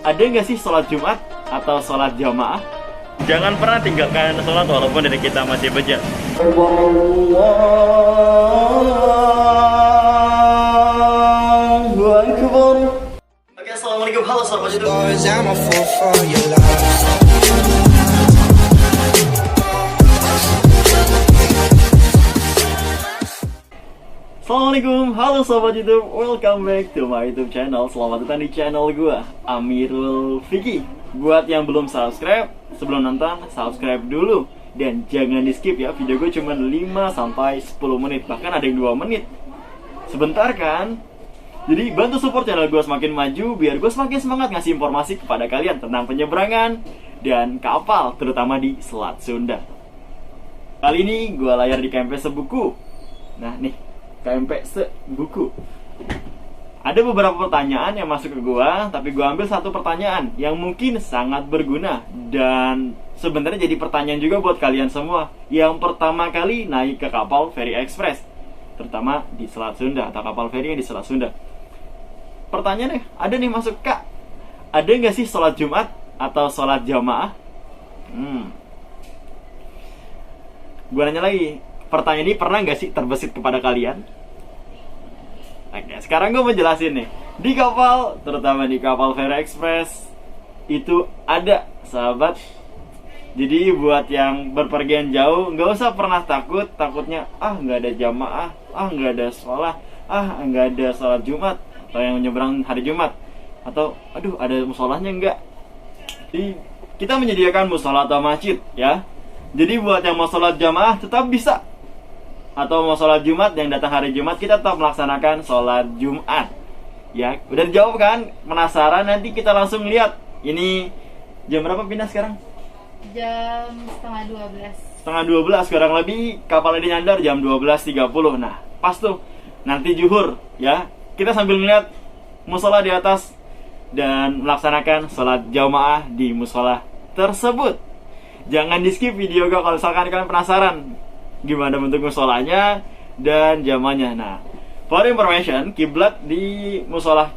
Ada nggak sih sholat Jumat atau sholat jamaah? Jangan pernah tinggalkan sholat walaupun dari kita masih beja. Allahu Akbar. Oke, assalamualaikum, halo sahabat YouTube. Assalamualaikum, halo sobat YouTube, welcome back to my YouTube channel. Selamat datang di channel gue, Amirul Vicky. Buat yang belum subscribe, sebelum nonton, subscribe dulu. Dan jangan di skip ya, video gue cuma 5-10 menit, bahkan ada yang 2 menit. Sebentar kan? Jadi bantu support channel gue semakin maju, biar gue semakin semangat ngasih informasi kepada kalian tentang penyeberangan dan kapal, terutama di Selat Sunda. Kali ini gue layar di KMP Sebuku. Nah nih, KMP Sebuku. Ada beberapa pertanyaan yang masuk ke gua, tapi gua ambil satu pertanyaan yang mungkin sangat berguna dan sebenarnya jadi pertanyaan juga buat kalian semua yang pertama kali naik ke kapal Feri Express, terutama di Selat Sunda atau kapal feri yang di Selat Sunda. Pertanyaannya, ada nih masuk, Kak, ada nggak sih sholat Jumat atau sholat jamaah? Gua nanya lagi, pertanyaan ini pernah nggak sih terbesit kepada kalian? Oke, sekarang gue mau jelasin nih. Di kapal, terutama di kapal Feri Express, itu ada, sahabat. Jadi buat yang berpergian jauh, nggak usah pernah takutnya, nggak ada jamaah, nggak ada sholat, nggak ada sholat Jumat, atau yang menyeberang hari Jumat, atau aduh ada musholahnya nggak. Jadi kita menyediakan musholah atau masjid, ya. Jadi buat yang mau sholat jamaah tetap bisa, atau mau sholat Jumat yang datang hari Jumat, kita tetap melaksanakan sholat Jumat. Ya, udah dijawab kan? Penasaran? Nanti kita langsung lihat. Ini jam berapa pindah sekarang? Jam setengah 12. Setengah 12 kurang lebih, kapal ini nyandar jam 12.30. Nah, pas tuh. Nanti zuhur, ya. Kita sambil ngeliat musola di atas dan melaksanakan sholat jamaah di musola tersebut. Jangan di skip video gue kalau misalkan kalian penasaran gimana bentuk musolanya dan jamannya. Nah, for information, kiblat di musola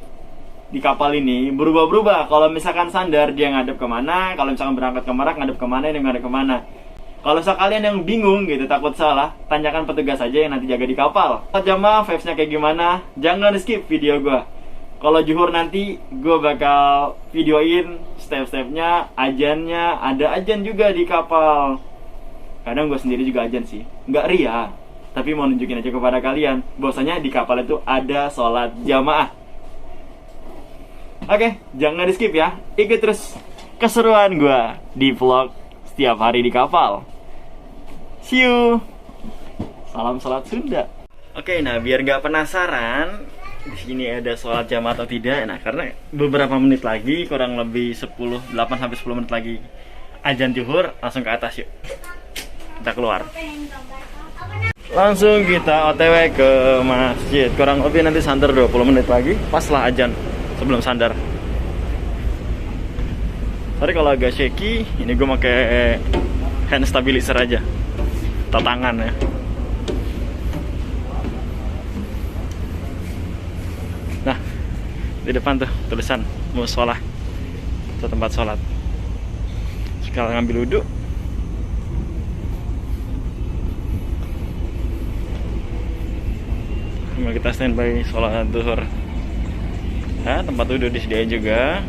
di kapal ini berubah-berubah. Kalau misalkan sandar, dia ngadep kemana. Kalau misalkan berangkat ke Merak, ngadep kemana, dia ngadep kemana. Kalau misalkan kalian yang bingung gitu, takut salah, tanyakan petugas aja yang nanti jaga di kapal. Jamaah vibes-nya kayak gimana? Jangan di skip video gue. Kalau zuhur nanti, gue bakal videoin step-stepnya, ajannya. Ada ajan juga di kapal. Kadang gue sendiri juga ajan sih, nggak ria, tapi mau nunjukin aja kepada kalian bahwasanya di kapal itu ada sholat jamaah. Oke, jangan di skip ya, ikut terus keseruan gue di vlog setiap hari di kapal. See you. Salam sholat Sunda. Oke, nah biar nggak penasaran di sini ada sholat jamaah atau tidak, nah karena beberapa menit lagi, kurang lebih 8-10 menit lagi ajan zuhur, langsung ke atas yuk. Kita keluar. Langsung kita OTW ke masjid. Kurang lebih nanti sandar 20 menit lagi. Pas lah ajan sebelum sandar. Sorry kalau agak shaky. Ini gue pakai hand stabilizer aja, atau tangan ya. Nah, di depan tuh tulisan musholah atau tempat sholat. Sekarang ngambil wudhu. Kita standby sholat zuhur. Nah, tempat duduk disediain juga.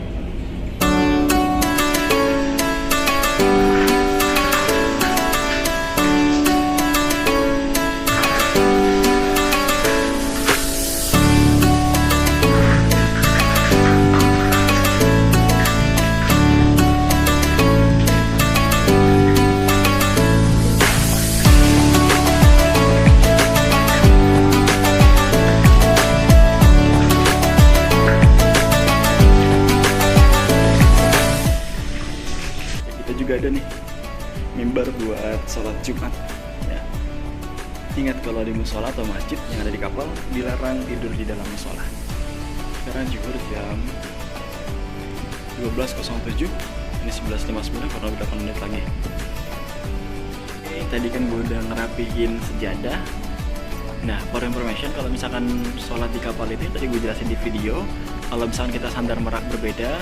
Ada nih mimbar buat sholat Jumat ya. Ingat kalau di musola atau masjid yang ada di kapal dilarang tidur di dalam musola. Sekarang zuhur jam 12.07, ini 11.59, kurang lebih 8 menit lagi. Tadi kan gue udah ngerapihin sejadah. Nah, for information, kalau misalkan sholat di kapal itu tadi gue jelasin di video, kalau misalkan kita sandar merak berbeda,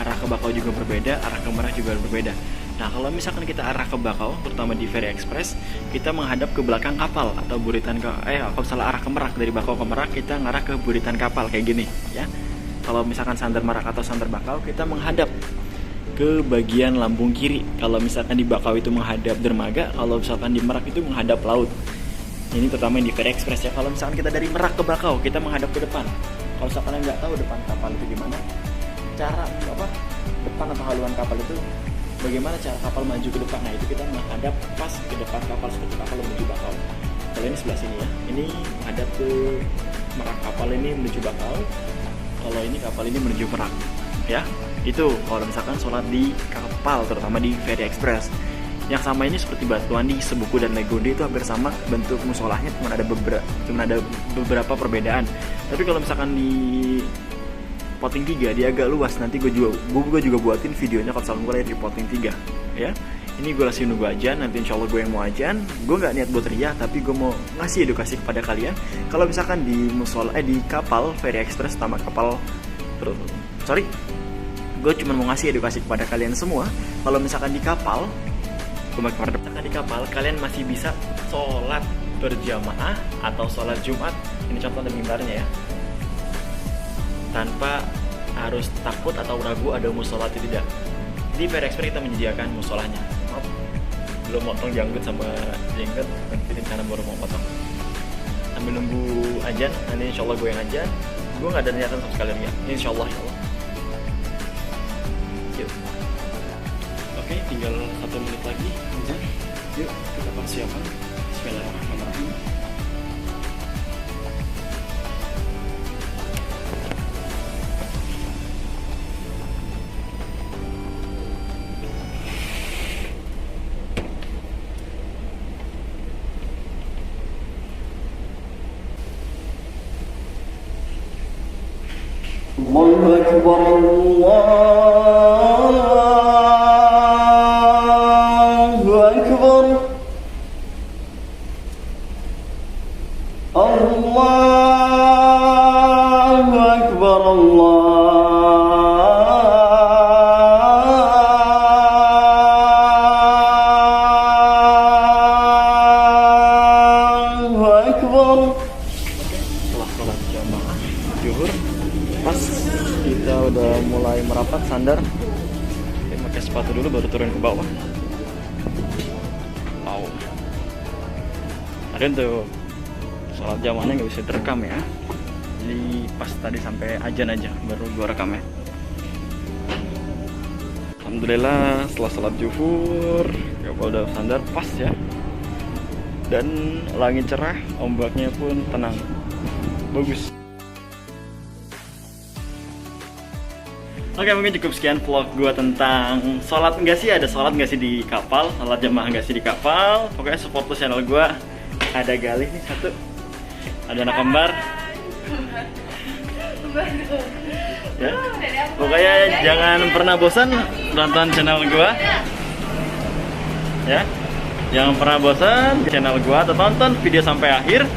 arah ke bakau juga berbeda, arah ke merak juga berbeda. Nah, kalau misalkan kita arah ke bakau, terutama di Ferry Express, kita menghadap ke belakang kapal atau buritan kalau salah arah ke merak, dari bakau ke merak kita ngarah ke buritan kapal kayak gini, ya. Kalau misalkan sandar merak atau sandar bakau, kita menghadap ke bagian lambung kiri. Kalau misalkan di bakau itu menghadap dermaga, kalau misalkan di merak itu menghadap laut. Ini terutama di Ferry Express ya. Kalau misalkan kita dari merak ke bakau, kita menghadap ke depan. Kalau misalkan nggak tahu depan kapal itu gimana, cara depan atau haluan kapal itu bagaimana cara kapal maju ke depan. Nah, itu kita menghadap pas ke depan kapal seperti kapal menuju bakau. Kalau ini sebelah sini ya, ini menghadap ke merak, kapal ini menuju bakau. Kalau ini kapal ini menuju merak, ya. Itu kalau misalkan sholat di kapal, terutama di Ferry Express. Yang sama ini seperti batuan di Sebuku dan Legonde, itu hampir sama bentuk musolahnya, cuma ada beberapa perbedaan. Tapi kalau misalkan di Poting 3 dia agak luas, nanti gue juga buatin videonya kalau misalkan gue lihat di Poting 3 ya. Ini gue lagi nunggu ajan, nanti insya Allah gue yang mau ajan. Gue nggak niat buat riak, tapi gue mau ngasih edukasi kepada kalian. Kalau misalkan di di kapal Ferry Express, sama kapal gue cuma mau ngasih edukasi kepada kalian semua. Kalau misalkan di kapal, misalkan di kapal kalian masih bisa sholat berjamaah atau sholat Jumat. Ini contoh dan mimbarnya ya, tanpa harus takut atau ragu ada musola atau tidak. Di Ferry Express kita menyediakan musolanya. Maaf, belum potong janggut sama jenggot, nanti di sana baru mau potong. Sambil nunggu ajan, nanti insya Allah gue yang ajan. Gue nggak ada niatan sama sekali ya, insya Allah. Yuk. Oke, tinggal 1 menit lagi ajan. Yuk kita persiapan. Bismillahirrahmanirrahim. الله أكبر الله أكبر الله أكبر الله أكبر. Setelah sholat jamaah zuhur, pas kita udah mulai merapat sandar, pakai sepatu dulu baru turun ke bawah. Wow, ada tuh sholat jamaahnya nggak bisa direkam ya, jadi pas tadi sampai ajan aja baru gua rekam ya. Alhamdulillah setelah sholat zuhur kapal udah sandar pas ya, dan langit cerah, ombaknya pun tenang, bagus. Oke, mungkin cukup sekian vlog gue tentang sholat nggak sih, ada sholat nggak sih di kapal, sholat jamaah nggak sih di kapal. Pokoknya support terus channel gue. Ada Galih nih satu, ada anak kembar ya. Pokoknya jangan pernah bosan nonton channel gue ya, jangan pernah bosan channel gue atau tonton video sampai akhir.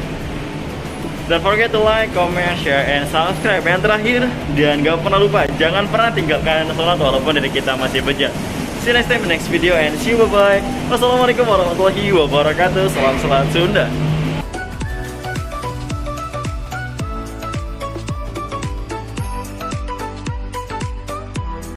Don't forget to like, comment, share, and subscribe. Yang terakhir, dan gak pernah lupa, jangan pernah tinggalkan sholat walaupun dari kita masih bejat. See you next time in the next video and see you, bye-bye. Wassalamualaikum warahmatullahi wabarakatuh. Salam Sunda.